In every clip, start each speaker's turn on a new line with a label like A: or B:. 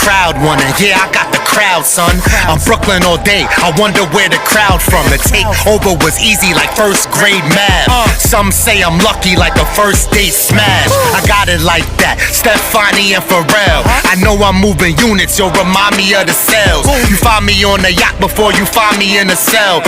A: crowd won, and yeah, I got the crowd, son. I'm Brooklyn all day, I wonder where the crowd from. The takeover was easy like first grade math. Some say I'm lucky like a first date smash. I got it like that, Stefani and Pharrell. I know I'm moving units, you'll remind me of the cells. You find me on the yacht before you find me in a cell.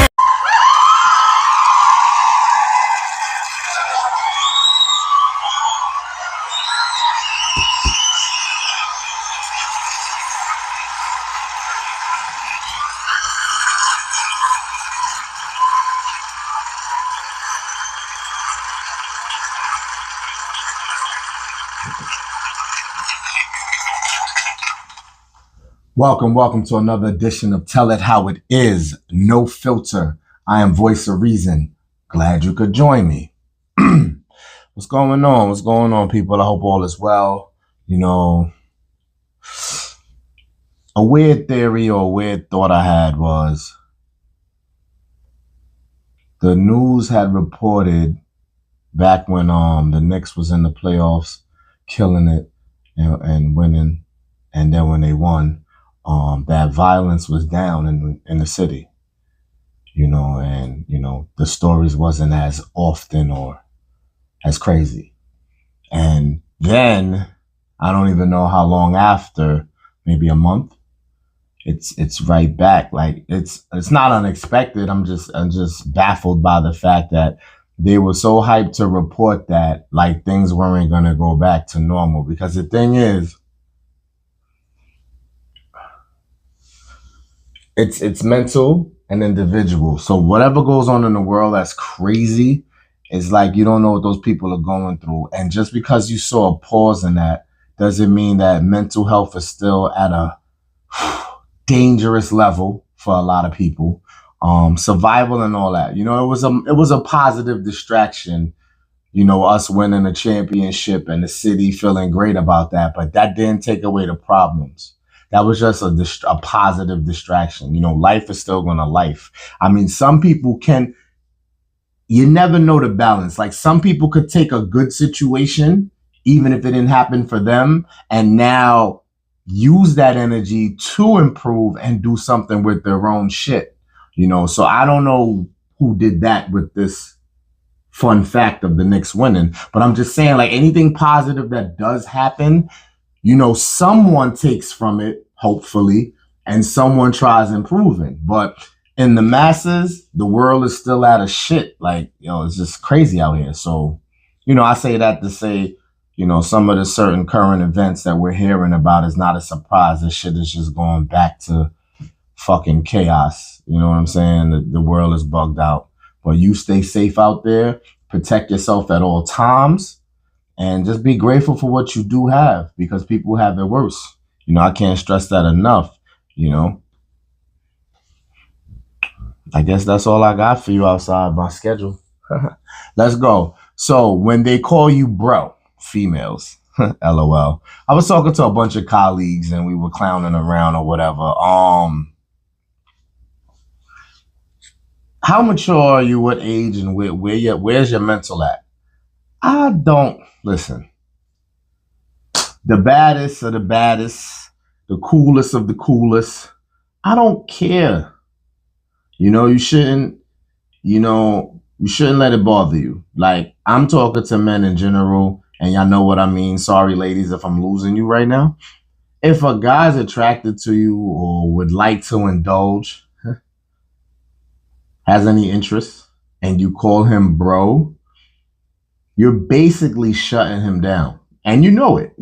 B: Welcome to another edition of Tell It How It Is, No Filter. I am Voice of Reason. Glad you could join me. What's going on? What's going on, people? I hope all is well. You know, a weird theory or a weird thought I had was the news had reported back when the Knicks was in the playoffs, killing it and winning, and then when they won, that violence was down in the city, and the stories wasn't as often or as crazy. And then I don't even know how long after, maybe a month, it's right back. Like it's not unexpected. I'm just baffled by the fact that they were so hyped to report that like things weren't gonna go back to normal, because the thing is, it's mental and individual. So whatever goes on in the world that's crazy, it's like you don't know what those people are going through. And just because you saw a pause in that doesn't mean that mental health is still at a dangerous level for a lot of people. Survival and all that. It was a positive distraction, us winning a championship and the city feeling great about that, but that didn't take away the problems. That was just a positive distraction. Life is still gonna life. I mean, some people you never know the balance. Like some people could take a good situation, even if it didn't happen for them, and now use that energy to improve and do something with their own shit. So I don't know who did that with this fun fact of the Knicks winning, but I'm just saying, like, anything positive that does happen, someone takes from it, hopefully, and someone tries improving. But in the masses, the world is still out of shit. Like, it's just crazy out here. So, I say that to say, some of the certain current events that we're hearing about is not a surprise. This shit is just going back to fucking chaos. You know what I'm saying? The world is bugged out. But you stay safe out there, protect yourself at all times, and just be grateful for what you do have, because people have it worse. I can't stress that enough. I guess that's all I got for you outside my schedule. Let's go. So when they call you bro, females, LOL. I was talking to a bunch of colleagues and we were clowning around or whatever. How mature are you? What age and where's your mental at? I don't listen. The baddest of the baddest, the coolest of the coolest. I don't care. You shouldn't let it bother you. Like, I'm talking to men in general, and y'all know what I mean. Sorry, ladies, if I'm losing you right now. If a guy's attracted to you or would like to indulge, has any interest, and you call him bro, you're basically shutting him down. And you know it.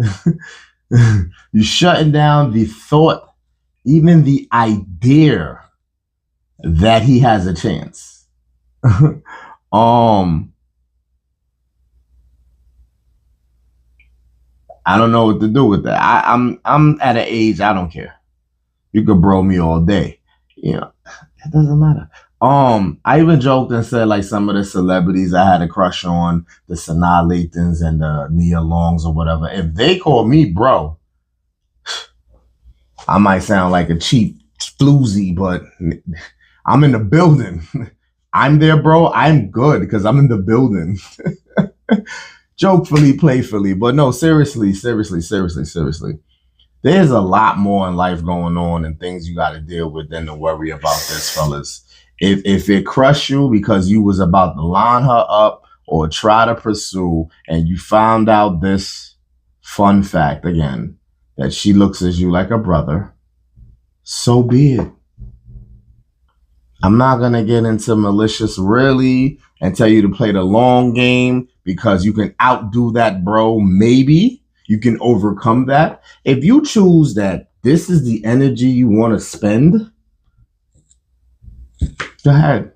B: You're shutting down the thought, even the idea that he has a chance. I don't know what to do with that. I'm at an age I don't care. You could bro me all day. It doesn't matter. I even joked and said, like, some of the celebrities I had a crush on, the Sanaa Lathans and the Nia Longs or whatever, if they call me bro, I might sound like a cheap floozy, but I'm in the building. I'm there, bro. I'm good because I'm in the building. Jokefully, playfully, but no, seriously. there's a lot more in life going on and things you got to deal with than to worry about this, fellas. If it crushed you because you was about to line her up or try to pursue and you found out this fun fact again, that she looks at you like a brother, so be it. I'm not going to get into malicious really and tell you to play the long game because you can outdo that, bro. Maybe you can overcome that. If you choose that this is the energy you want to spend, go ahead.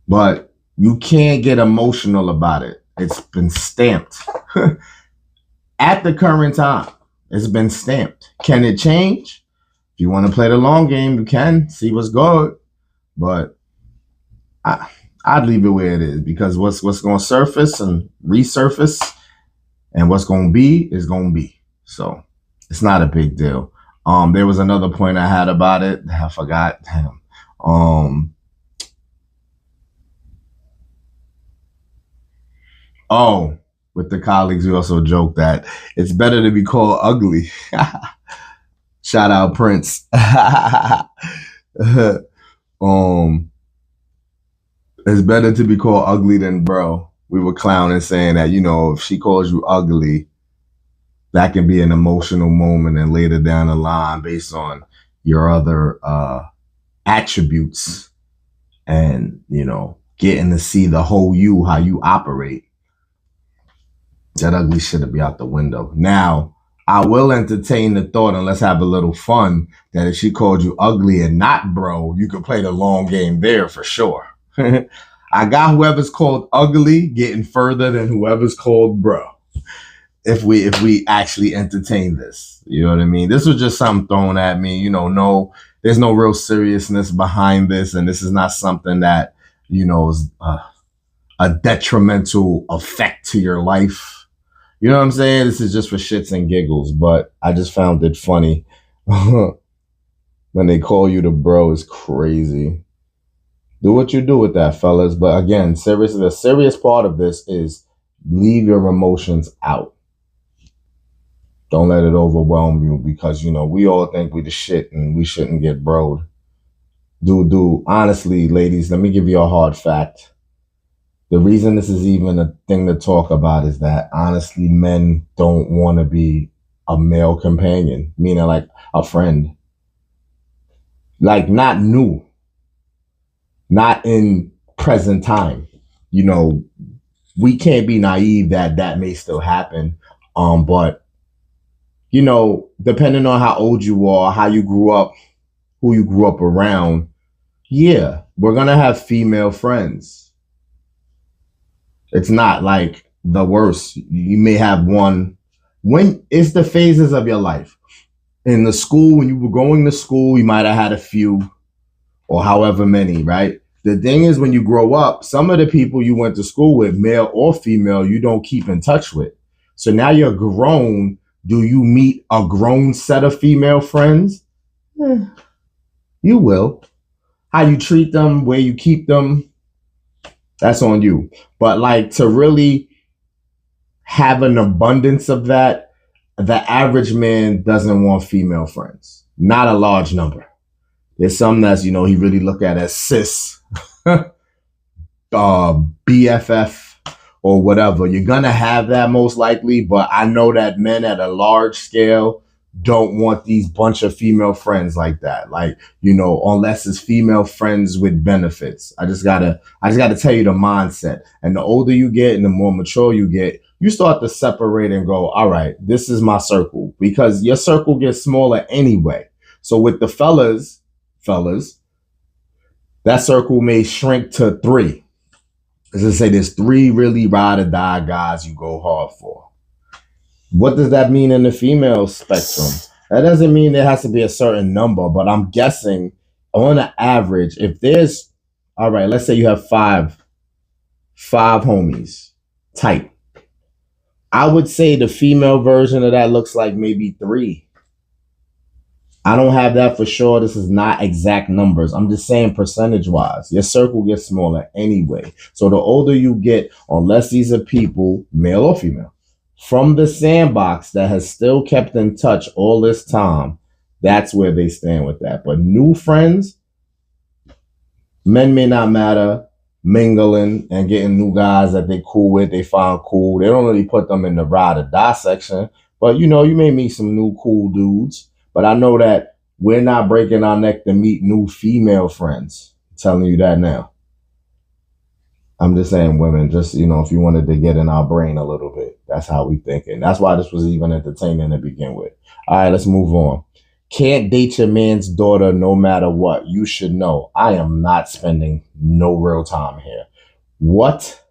B: But you can't get emotional about it. It's been stamped. At the current time, it's been stamped. Can it change? If you want to play the long game, you can see what's good. But I'd leave it where it is because what's going to surface and resurface and what's going to be is going to be. So it's not a big deal. There was another point I had about it. I forgot. Damn. With the colleagues, we also joked that it's better to be called ugly. Shout out Prince. It's better to be called ugly than bro. We were clowning saying that, you know, if she calls you ugly, that can be an emotional moment and later down the line based on your other attributes and, you know, getting to see the whole you, how you operate. That ugly shit will be out the window. Now, I will entertain the thought, and let's have a little fun, that if she called you ugly and not bro, you could play the long game there for sure. I got whoever's called ugly getting further than whoever's called bro. If we actually entertain this, you know what I mean? This was just something thrown at me, you know, there's no real seriousness behind this. And this is not something that, you know, is a detrimental effect to your life. You know what I'm saying? This is just for shits and giggles, but I just found it funny. When they call you the bro is crazy. Do what you do with that, fellas. But again, seriously, the serious part of this is leave your emotions out. Don't let it overwhelm you because, you know, we all think we the shit and we shouldn't get broed. Honestly, ladies, let me give you a hard fact. The reason this is even a thing to talk about is that, honestly, men don't want to be a male companion, meaning like a friend. Like, not new. Not in present time. You know, we can't be naive that may still happen. But, you know, depending on how old you are, how you grew up, who you grew up around, yeah, we're going to have female friends. It's not like the worst. You may have one when it's the phases of your life. In the school, when you were going to school, you might have had a few or however many, right? The thing is, when you grow up, some of the people you went to school with, male or female, you don't keep in touch with. So now you're grown. Do you meet a grown set of female friends? You will. How you treat them, where you keep them, that's on you. But like to really have an abundance of that, the average man doesn't want female friends. Not a large number. There's some that's, you know, he really look at as cis, BFF or whatever. You're going to have that most likely, but I know that men at a large scale don't want these bunch of female friends like that. Like, you know, unless it's female friends with benefits. I just gotta tell you the mindset. And the older you get and the more mature you get, you start to separate and go, all right, this is my circle, because your circle gets smaller anyway. So with the fellas, that circle may shrink to 3. As I say, there's 3 really ride or die guys you go hard for. What does that mean in the female spectrum? That doesn't mean there has to be a certain number, but I'm guessing on an average, if there's, all right, let's say you have five homies tight. I would say the female version of that looks like maybe 3. I don't have that for sure. This is not exact numbers. I'm just saying percentage wise, your circle gets smaller anyway. So the older you get, unless these are people, male or female, from the sandbox that has still kept in touch all this time, that's where they stand with that. But new friends, men may not matter, mingling and getting new guys that they cool with, they find cool. They don't really put them in the ride or die section. But you know, you may meet some new cool dudes. But I know that we're not breaking our neck to meet new female friends. I'm telling you that now. I'm just saying, women, just, you know, if you wanted to get in our brain a little bit, that's how we thinking. That's why this was even entertaining to begin with. All right, let's move on. Can't date your man's daughter no matter what. You should know. I am not spending no real time here. What?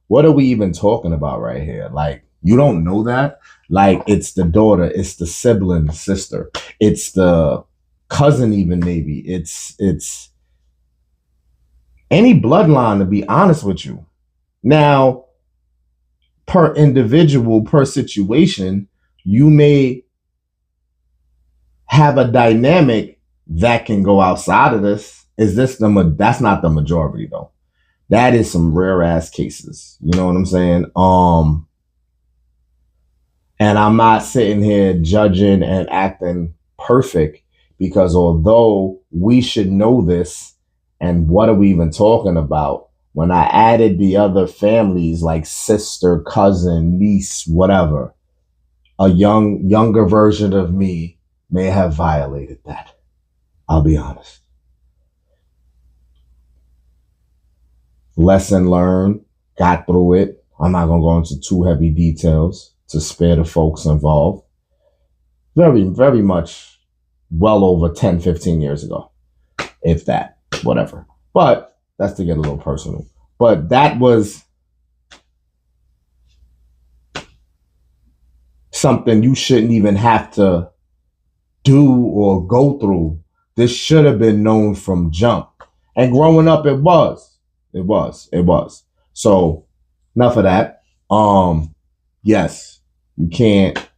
B: What are we even talking about right here? Like, you don't know that? Like, it's the daughter, it's the sibling, sister, it's the cousin even maybe. It's any bloodline, to be honest with you. Now, per individual, per situation, you may have a dynamic that can go outside of this. That's not the majority though. That is some rare ass cases. You know what I'm saying? And I'm not sitting here judging and acting perfect, because although we should know this, and what are we even talking about? When I added the other families like sister, cousin, niece, whatever, a younger version of me may have violated that. I'll be honest. Lesson learned, got through it. I'm not going to go into too heavy details to spare the folks involved. Very, very much well over 10, 15 years ago, if that, whatever. But that's to get a little personal. But that was something you shouldn't even have to do or go through. This should have been known from jump. And growing up, it was. So enough of that. Yes, you can't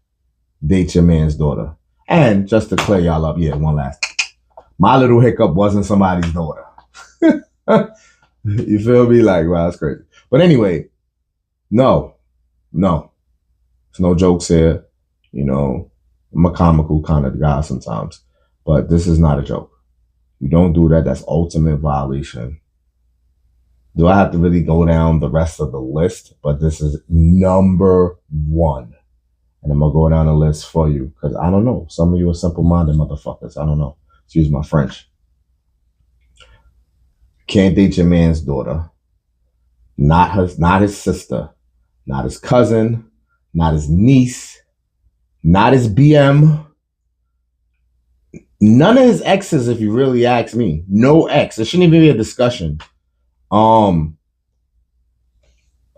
B: date your man's daughter. And just to clear y'all up, yeah, one last. My little hiccup wasn't somebody's daughter. You feel me? Like, wow, that's crazy. But anyway, no. There's no jokes here. You know, I'm a comical kind of guy sometimes, but this is not a joke. You don't do that. That's ultimate violation. Do I have to really go down the rest of the list? But this is number one. And I'm going to go down the list for you, because I don't know. Some of you are simple-minded motherfuckers. I don't know. Excuse my French. Can't date your man's daughter. Not his sister. Not his cousin. Not his niece. Not his BM. None of his exes, if you really ask me. No ex. It shouldn't even be a discussion. A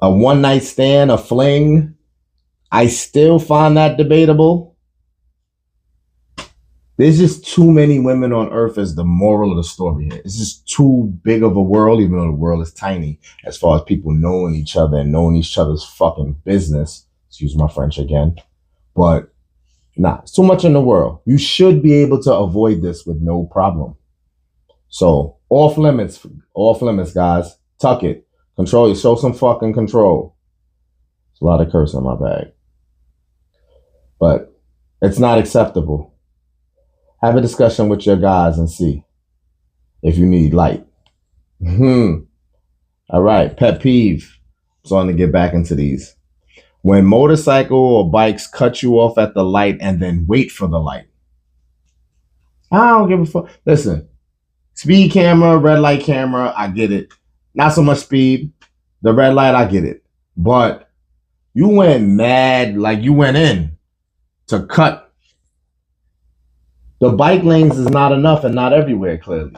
B: one-night stand, a fling, I still find that debatable. There's just too many women on earth as the moral of the story here. It's just too big of a world, even though the world is tiny, as far as people knowing each other and knowing each other's fucking business. Excuse my French again. But nah, it's too much in the world. You should be able to avoid this with no problem. So off limits, guys. Tuck it. Control you. Show some fucking control. There's a lot of curse in my bag. But it's not acceptable. Have a discussion with your guys and see if you need light. All right. Pet peeve. I'm starting to get back into these. When motorcycle or bikes cut you off at the light and then wait for the light. I don't give a fuck. Listen, speed camera, red light camera, I get it. Not so much speed. The red light, I get it. But you went mad, like you went in to cut. The bike lanes is not enough and not everywhere, clearly.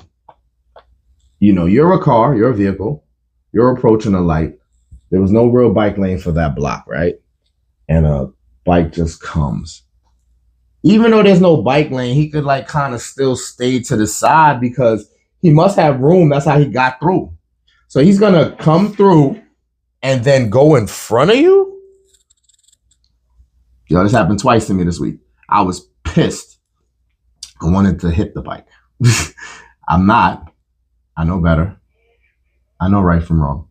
B: You know, you're a car, you're a vehicle. You're approaching a light. There was no real bike lane for that block, right? And a bike just comes. Even though there's no bike lane, he could like kind of still stay to the side because he must have room. That's how he got through. So he's going to come through and then go in front of you? Yo, this happened twice to me this week. I was pissed. I wanted to hit the bike. I'm not. I know better. I know right from wrong.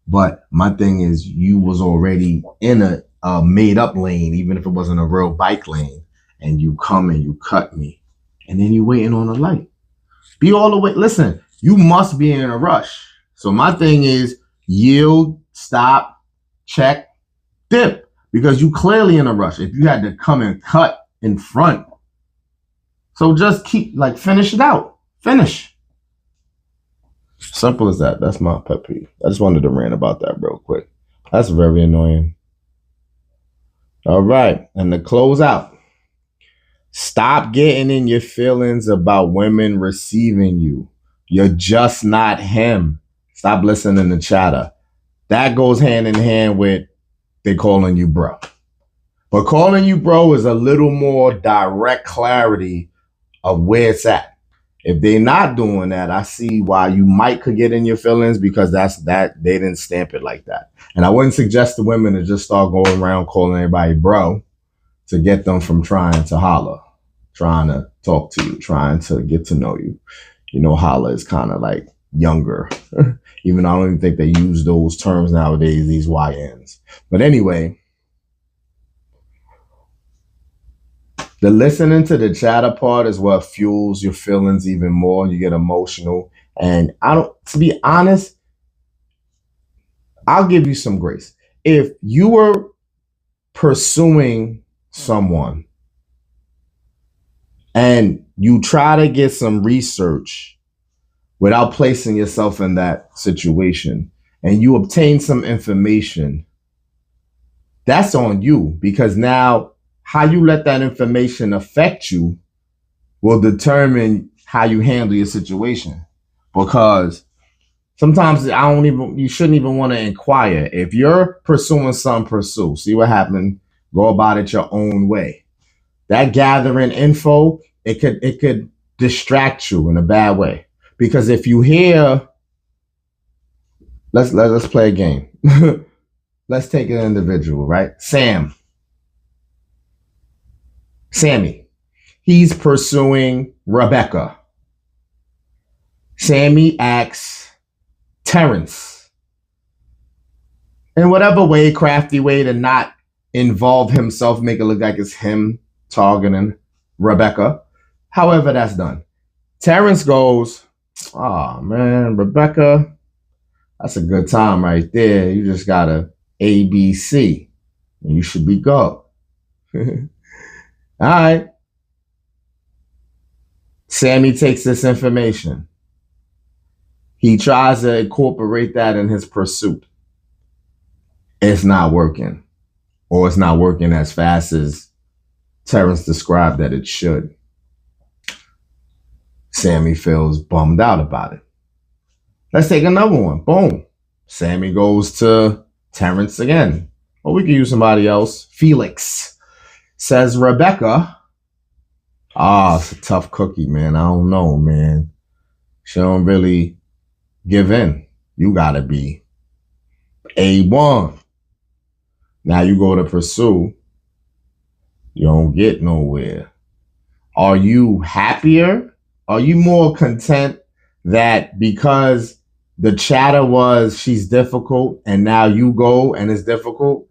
B: But my thing is, you was already in a a made up lane, even if it wasn't a real bike lane, and you come and you cut me, and then you waiting on a light. Be all the way. Listen, you must be in a rush. So my thing is yield, stop, check, dip, because you clearly in a rush. If you had to come and cut in front, so just keep finish it out. Finish. Simple as that. That's my pet peeve. I just wanted to rant about that real quick. That's very annoying. All right. And to close out, stop getting in your feelings about women receiving you. You're just not him. Stop listening to chatter. That goes hand in hand with they calling you bro. But calling you bro is a little more direct clarity of where it's at. If they're not doing that, I see why you could get in your feelings, because they didn't stamp it like that. And I wouldn't suggest the women to just start going around calling everybody bro to get them from trying to holler, trying to talk to you, trying to get to know you. You know, holler is kind of like younger. Even I don't even think they use those terms nowadays, these YNs. But anyway, the listening to the chatter part is what fuels your feelings even more. You get emotional. And to be honest, I'll give you some grace. If you were pursuing someone and you try to get some research without placing yourself in that situation, and you obtain some information, that's on you, because now how you let that information affect you will determine how you handle your situation. Because sometimes you shouldn't even want to inquire. If you're pursuing some, pursue. See what happened. Go about it your own way. That gathering info, it could distract you in a bad way. Because if you hear, let's play a game. Let's take an individual, right? Sammy. He's pursuing Rebecca. Sammy asks Terrence, in whatever way, crafty way, to not involve himself, make it look like it's him targeting Rebecca. However that's done. Terrence goes, oh man, Rebecca, that's a good time right there. You just got a ABC and you should be go. All right. Sammy takes this information. He tries to incorporate that in his pursuit. It's not working, or it's not working as fast as Terrence described that it should. Sammy feels bummed out about it. Let's take another one. Boom. Sammy goes to Terrence again. Or we could use somebody else. Felix says Rebecca. It's a tough cookie, man. I don't know, man. She don't really give in. You gotta be A1. Now you go to pursue. You don't get nowhere. Are you happier? Are you more content that because the chatter was she's difficult and now you go and it's difficult,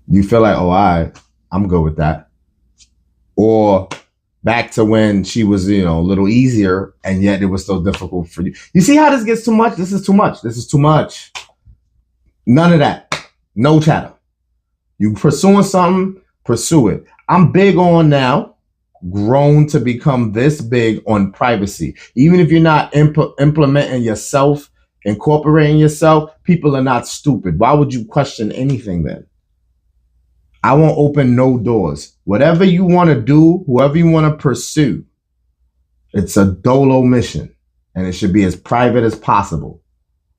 B: you feel like, oh, all right, I'm good with that? Or back to when she was, a little easier and yet it was still difficult for you. You see how this gets too much? This is too much. This is too much. None of that. No chatter. You pursuing something, pursue it. I'm big on now, grown to become this big on privacy. Even if you're not implementing yourself, incorporating yourself, people are not stupid. Why would you question anything then? I won't open no doors. Whatever you want to do, whoever you want to pursue, it's a dolo mission. And it should be as private as possible.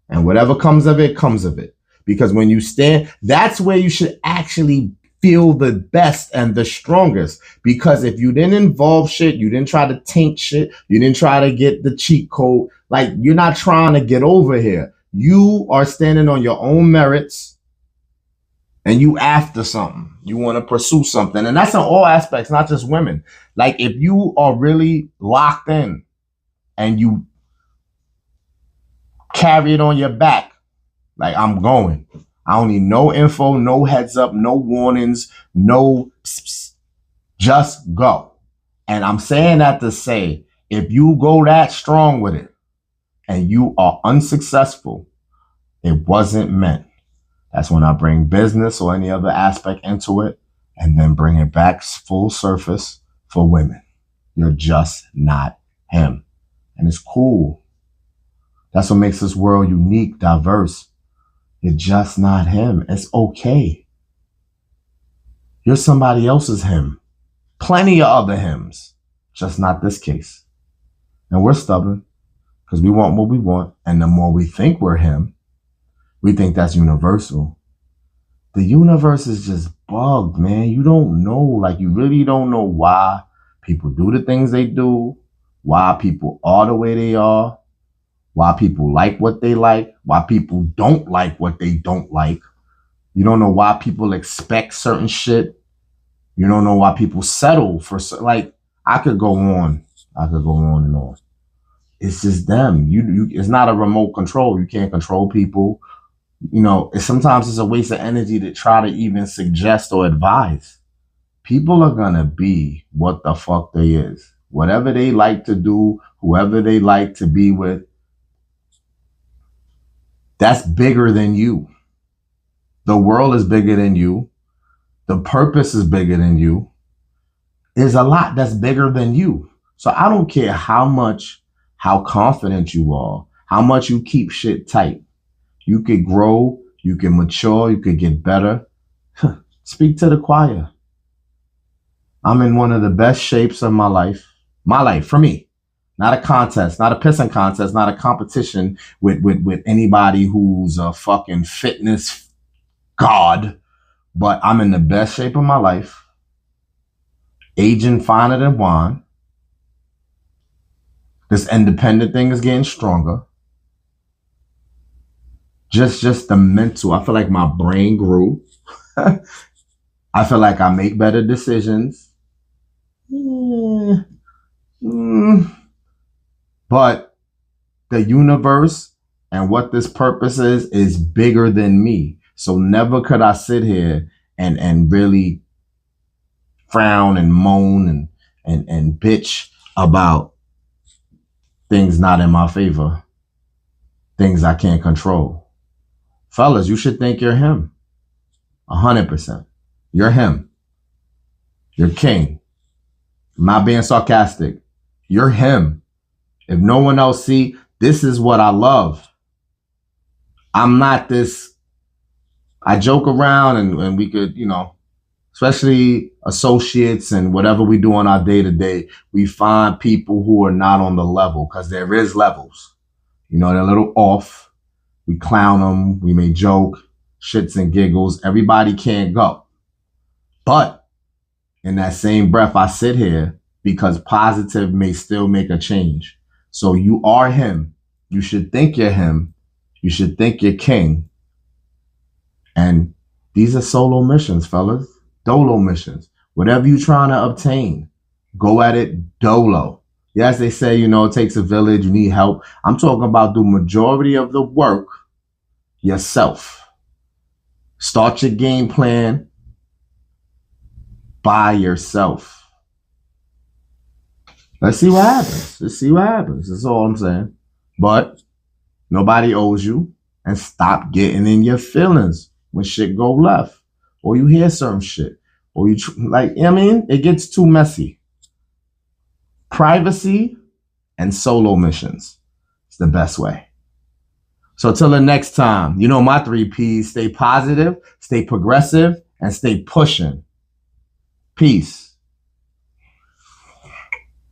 B: And whatever comes of it, comes of it. Because when you stand, that's where you should actually feel the best and the strongest. Because if you didn't involve shit, you didn't try to taint shit, you didn't try to get the cheat code, like you're not trying to get over here. You are standing on your own merits and you after something. You want to pursue something. And that's in all aspects, not just women. Like if you are really locked in and you carry it on your back, like I'm I don't need no info, no heads up, no warnings, no pss, pss. Just go. And I'm saying that to say, if you go that strong with it and you are unsuccessful, it wasn't meant. That's when I bring business or any other aspect into it and then bring it back full surface for women. You're just not him. And it's cool. That's what makes this world unique, diverse. You're just not him. It's okay. You're somebody else's him. Plenty of other hymns, just not this case. And we're stubborn because we want what we want. And the more we think we're him, we think that's universal. The universe is just bugged, man. You don't know, like you really don't know why people do the things they do, why people are the way they are, why people like what they like, why people don't like what they don't like. You don't know why people expect certain shit. You don't know why people settle for, like, I could go on and on. It's just them. It's not a remote control. You can't control people. You know, sometimes it's a waste of energy to try to even suggest or advise. People are gonna be what the fuck they is. Whatever they like to do, whoever they like to be with, that's bigger than you. The world is bigger than you. The purpose is bigger than you. There's a lot that's bigger than you. So I don't care how confident you are, how much you keep shit tight. You could grow, you can mature, you could get better. Speak to the choir. I'm in one of the best shapes of my life. My life, for me. Not a contest, not a pissing contest, not a competition with anybody who's a fucking fitness god. But I'm in the best shape of my life. Aging finer than wine. This independent thing is getting stronger. Just the mental. I feel like my brain grew. I feel like I make better decisions. But the universe and what this purpose is bigger than me. So never could I sit here and really frown and moan and bitch about things not in my favor, things I can't control. Fellas, you should think you're him. 100%. You're him. You're king. I'm not being sarcastic. You're him. If no one else see, this is what I love. I'm not this. I joke around and we could, you know, especially associates and whatever we do on our day-to-day, we find people who are not on the level because there is levels. You know, they're a little off. We clown them. We may joke, shits and giggles. Everybody can't go. But in that same breath, I sit here because positive may still make a change. So you are him. You should think you're him. You should think you're king. And these are solo missions, fellas. Dolo missions. Whatever you're trying to obtain, go at it dolo. Yes, they say, you know, it takes a village, you need help. I'm talking about the majority of the work yourself. Start your game plan by yourself. Let's see what happens. Let's see what happens. That's all I'm saying. But nobody owes you. And stop getting in your feelings when shit go left. Or you hear certain shit. Or you, like, I mean, it gets too messy. Privacy and solo missions is the best way. So till the next time, you know my 3 P's. Stay positive, stay progressive, and stay pushing. Peace.